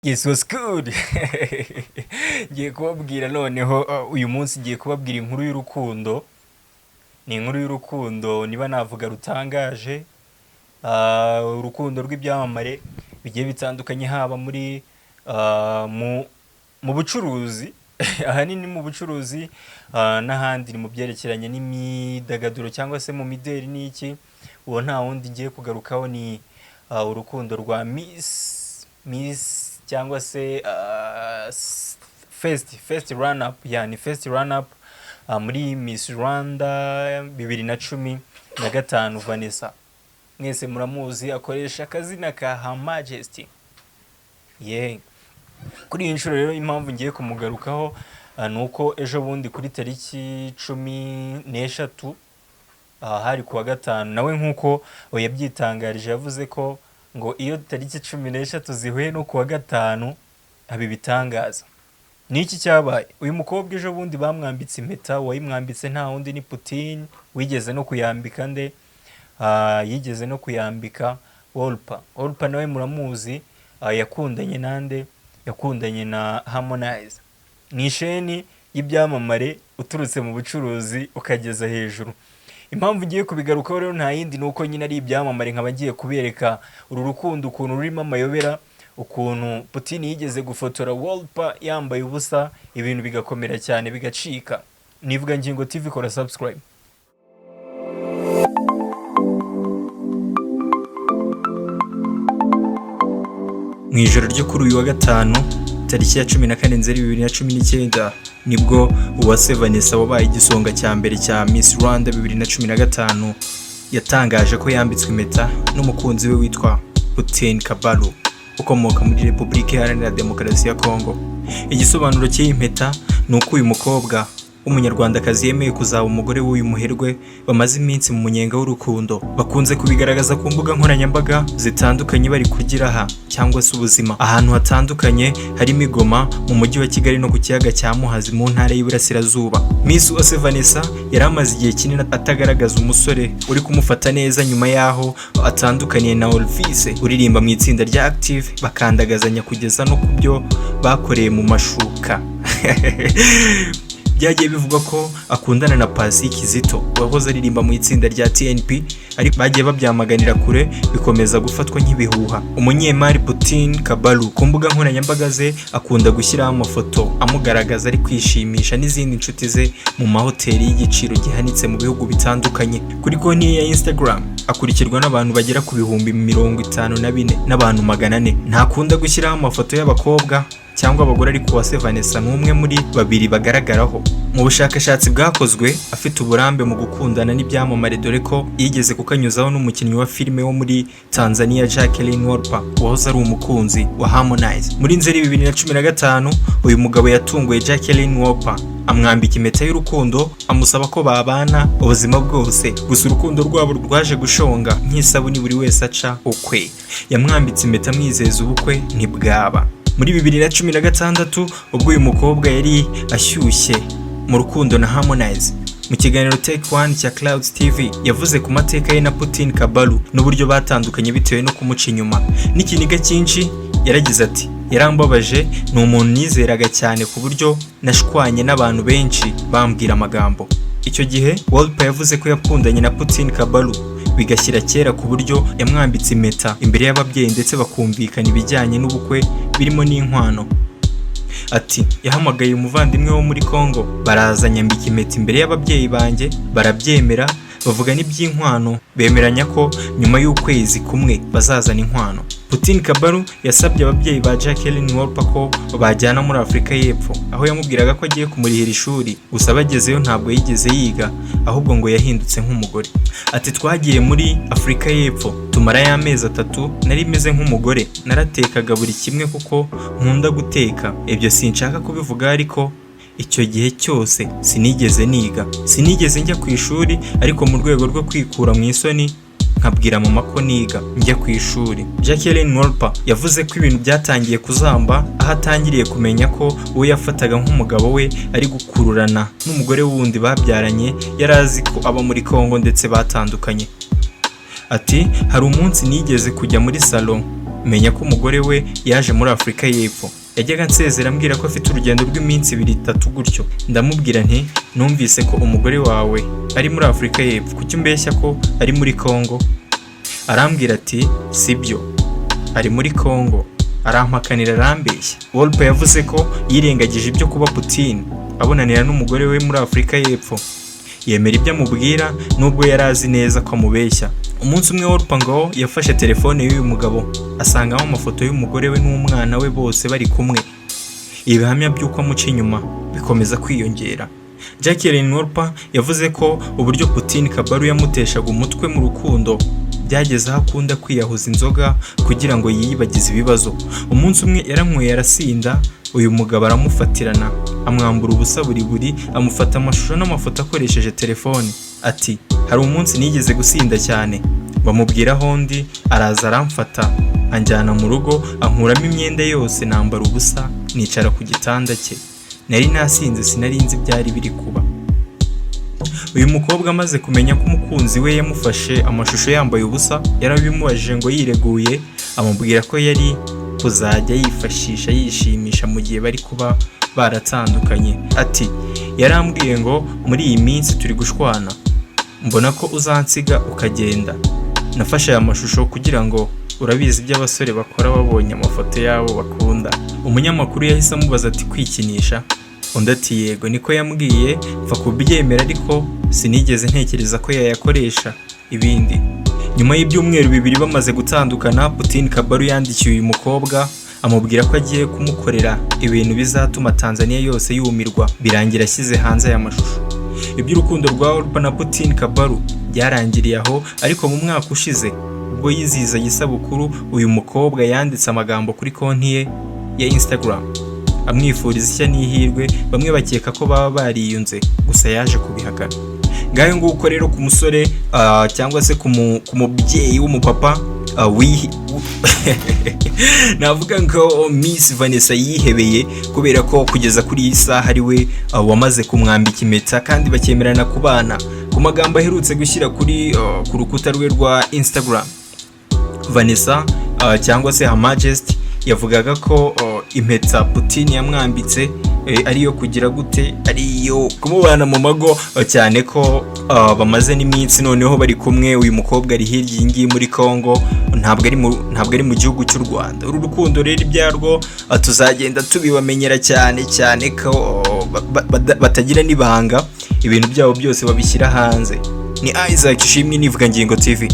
Yes was good. Ngiye kubabwira noneho uyu munsi ngiye kubabwira inkuru y'urukundo. Ni inkuru y'urukundo niba navuga rutangaje. Urukundo rw'ibyamamare bigiye bitandukanye haba muri mu bucuruzi ahanini mu bucuruzi n'ahandi ni mu byerekeranye n'imyidagaduro cyangwa se mu mideli n'iki. Uwo nta wundi ngiye kugarukaho ni urukundo rwa Miss cyangwa se first run up, yani first run up muri Miss Rwanda 2015 Vanessa. Mwese muramuzi, akoresha akazina ka Her Majesty. Kuri iyi nshuro rero impamvu ngiye kumugarukaho nuko ejo bundi kuri tariki 13 hari kuwa gatanu, nawe nkuko yabyitangarije yavuze ko ngo iyo tariki 13 zihuye no kuwa gatanu abi bitangaza. Niki cyabaye? Uyu mukobwa ejo bundi bamwambitse impeta, wayimwambitse nta wundi ni Putin, wigeze no kuyambika nde yigeze no kuyambika Wolper nawe muramuzi, yakundanye nande, yakundanye na Harmonize. Ni isheni y'ibyamamare uturutse mu bucuruzi ukageza hejuru. Impamvu ngiye kubigarukaho rero nta yindi nuko nyine ari ibyamamare, nkaba ngiye kubereka uru rukundo ukuntu rurimo amayobera, ukuntu Putin yigeze gufotora Wolper yambaye ubusa, ibintu bigakomera cyane bigacika. Nivuga Ngingo TV, kora subscribe. Mu ijoro ryo kuri uyu wa gatanu tariki ya 14 Nzeri 2019 nibwo Uwase Vanessa wabaye igisonga cya mbere cya Miss Rwanda 2015 yatangaje ko yambitswe impeta n'umukunzi we witwa Putin Kabalu ukomoka muri Repubulika Iharanira Demokarasi ya Kongo. Igisobanuro cy'iyi mpeta ni uko uyu mukobwa w'umunyarwandakazi yemeye kuzaba umugore w'uyu muherwe bamaze iminsi mu munyenga w'urukundo. Bakunze kubigaragaza ku mbuga nkoranyambaga zitandukanye bari kugira aha cyangwa se ubuzima ahantu hatandukanye, harimo Goma mu mujyi wa Kigali no ku kiyaga cya Muhazi mu ntara y'Iburasirazuba. Miss Uwase Vanessa yari amaze igihe kinini atagaragaza umusore uri kumufata neza nyuma yaho atandukaniye na Olvise uririmba mu itsinda rya Active, bakandagazanya kugeza no kubyo bakoreye mu mashuka. Byagiye bivugwa ko akundana na Pasi Kizito wahoze aririmba mu itsinda rya TNP, ariko bagiye babyamaganira kure bikomeza gufatwa nk'ibihuha. Umunyemari Putin Kabalu ku mbuga nkoranyambaga ze akunda gushyiraho amafoto amugaragaza ari kwishimisha n'izindi nshuti ze mu mahoteli y'igiciro gihanitse mu bihugu bitandukanye. Kuri konti ya Instagram akurikirwa n'abantu bagera ku bihumbi 54 n'abantu 400. Ntakunda gushyiraho amafoto y'abakobwa cyangwa abagore, ariko Uwase Vanessa n'umwe muri babiri bagaragaraho. Mu bushakashatsi bwakozwe afite uburambe mu gukundana n'ibyamamare, dore ko yigeze kukanyuzaho n'umukinnyi wa filime wo muri Tanzania Jacqueline Wolper wahoze ari umukunzi wa Harmonize. Muri Nzeri 2015 uyu mugabo yatunguye Jacqueline Wolper amwambika impeta y'urukundo, amusaba ko babana ubuzima bwose. Gusa urukundo rwabo rwaje gushonga nk'isabuni buri wese aca ukwe. Yamwambitse impeta mwizeza ubukwe ntibwaba. Muri 2016 ubwo uyu mukobwa yari ashyushye mu rukundo na Harmonize, mu kiganiro Take One cya Clouds TV yavuze ku mateka ye na Putin Kabalu n'uburyo batandukanye bitewe no kumuca inyuma n'ikiniga cyinshi. Yaragize ati, yarambabaje, ni umuntu nizeraga cyane ku buryo nashwanye n'abantu benshi bambwira amagambo. Icyo gihe Wolper yavuze ko yakundanye na Putin Kabalu bigashyira kera ku buryo yamwambitse impeta imbere y'ababyeyi ndetse bakumvikana ibijyanye n'ubukwe birimo n'inkwano. Ati, yahamagaye umuvandimwe wo muri Kongo, baraza nyambika impeta imbere y'ababyeyi banjye, barabyemera, bavuga n'iby'inkwano, bemeranya ko nyuma y'ukwezi kumwe bazazana inkwano. Putin Kabalu yasabye ababyeyi ba Jacqueline Wolper ko bajyana muri Afurika y'Epfo, aho yamubwiraga ko agiye kumurihira ishuri. Gusa bagezeyo ntabwo yigeze yiga, ahubwo ngo yahindutse nk'umugore. Ati, twagiye muri Afurika y'Epfo tumara y'amezi 3, nari meze nk'umugore, naratekaga buri kimwe kuko nkunda guteka. Ibyo sinshaka kubivuga, ariko icyo gihe cyose sinigeze niga, sinigeze njya ku ishuri, ariko mu rwego rwo kwikura mu isoni nkabwira mama ko niga njya ku ishuri. Jacqueline Wolper yavuze ko ibintu byatangiye kuzamba aho atangiriye kumenya ko uwo yafataga nk'umugabo we ari gukururana n'umugore wundi babyaranye, yari azi ko aba muri Kongo ndetse batandukanye. Ati, hari umunsi nigeze kujya muri salon menya ko umugore we yaje muri Afurika y'Epfo. Yajyaga ansezera ambwira ko afite urugendo rw'iminsi 2-3 gutyo. Ndamubwira nti numvise ko umugore wawe ari muri Afurika y'Epfo, kuki umbeshya ko ari muri Congo? Arambwira ati sibyo, ari muri Congo. Arampakanira arambeshya. Wolper yavuze ko yirengagije ibyo kuba Putin abonanira n'umugore we muri Afurika y'Epfo. Yemera ibyo amubwira nubwo yari azi neza ko amubeshya. Umunsi umwe Wolper ngo yafashe telefone y'uyu mugabo asangamo amafoto y'umugore we n'umwana we bose bari kumwe. Ibihamya by'uko amuca inyuma bikomeza kwiyongera. Jacqueline Wolper yavuze ko uburyo Putin Kabalu yamuteshaga umutwe mu rukundo byageze aho akunda kwiyahuza inzoga kugira ngo yiyibagize ibibazo. Umunsi umwe yaranyweye arasinda, uyu mugabo aramufatirana amwambura ubusa buri amufata amashusho n'amafoto akoresheje telefone. Ati hari umunsi nigeze gusinda cyane, bamubwira aho ndi, araza aramfata anjyana mu rugo ankuramo imyenda yose nambara ubusa nicara ku gitanda cye. Nari nasinze sinari nzi byari biri kuba. Uyu mukobwa amaze kumenya ko umukunzi we yamufashe amashusho yambaye ubusa, yarabimubajije ngo yireguye, amubwira ko yari kuzajya yifashisha yishimisha mu gihe bari kuba baratandukanye. Ati yarambwiye ngo muri iyi minsi turi gushwana, mbona ko uzansiga ukagenda. Nafashe aya mashusho kugira ngo urabizi ibyo abasore bakora babonye amafoto yabo bakunda. Umunyamakuru yahise amubaza ati kwikinisha? Undi ati yego, niko yambwiye, mfa kubyemera ariko sinigeze ntekereza ko yayakoresha ibindi. Nyuma y'ibyumweru 2 bamaze gutandukana, Putin Kabalu yandikiye uyu mukobwa amubwira ko agiye kumukorera ibintu bizatuma Tanzania yose yumirwa. Birangira ashyize hanze aya mashusho. Iby'urukundo rwa Wolper na Putin Kabalu byarangiriye aho, ariko mu mwaka ushize ubwo yizihiza isabukuru, uyu mukobwa yanditse amagambo kuri konti ye ya Instagram amwifuriza ishya n'ihirwe. Bamwe bakeka ko baba bariyunze, gusa yaje kubihakana. Ngayo nguko rero ku musore cyangwa se ku mubyeyi w'umupapa navuga ngo Miss Vanessa yihebeye, kubera ko kugeza kuri iyi saha ari we wamaze kumwambika impeta kandi bakemerana kubana. Ku magambo aherutse gushyira ku rukuta rwe rwa Instagram, Vanessa cyangwa se Her Majesty yavugaga ko impeta Putin yamwambitse ariyo kugira gute, ariyo kumubana mu mago, cyane ko bamaze n'iminsi noneho bari kumwe. Uyu mukobwa ari hirya ngiyi muri Congo, ntabwo ari mu gihugu cy'u Rwanda. Uru rukundo rero ibyarwo tuzagenda tubibamenyera cyane ko batagira n'ibanga, ibintu byabo byose babishyira hanze. Ni Isaac Shimwe, Nivuga Ngingo TV.